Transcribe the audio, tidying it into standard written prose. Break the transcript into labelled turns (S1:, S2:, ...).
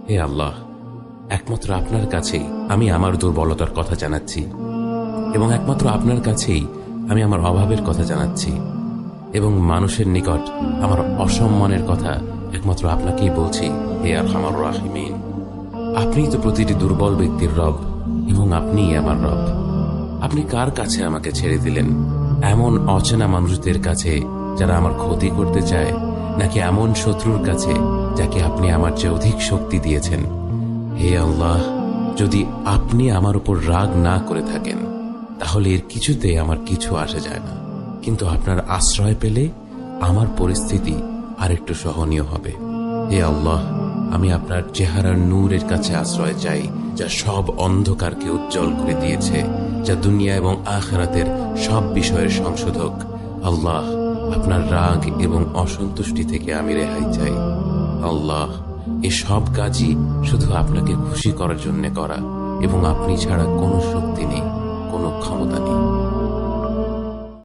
S1: হে আল্লাহ, একমাত্র আপনার কাছেই আমি আমার দুর্বলতার কথা জানাচ্ছি, এবং একমাত্র আপনার কাছেই আমি আমার অভাবের কথা জানাচ্ছি, এবং মানুষের নিকট আমার অসম্মানের কথা একমাত্র আপনাকেই বলছি। হে আরহামার রাহিমিন, আপনিই তো প্রতিটি দুর্বল ব্যক্তির রব, এবং আপনিই আমার রব। আপনি কার কাছে আমাকে ছেড়ে দিলেন? এমন অচেনা মানুষদের কাছে যারা আমার ক্ষতি করতে চায়, নাকি এমন শত্রুর কাছে যাকে আপনি আমার চেয়ে অধিক শক্তি দিয়েছেন? হে আল্লাহ, যদি আপনি আমার উপর রাগ না করে থাকেন তাহলে এর কিছুতে আমার কিছু আসে যায় না, কিন্তু আপনার আশ্রয় পেলে আমার পরিস্থিতি আরেকটু সহনীয় হবে। হে আল্লাহ, আমি আপনার চেহারার নূরের কাছে আশ্রয় চাই, যা সব অন্ধকারকে উজ্জ্বল করে দিয়েছে, যা দুনিয়া এবং আখিরাতের সব বিষয়ের সংশোধক। আল্লাহ, আপনার রাগ এবং অসন্তুষ্টি থেকে আমি রেহাই চাই। আল্লাহ, এ সব কাজই শুধু আপনাকে খুশি করার জন্য করা, এবং আপনি ছাড়া কোনো শক্তি নেই, কোনো ক্ষমতা নেই।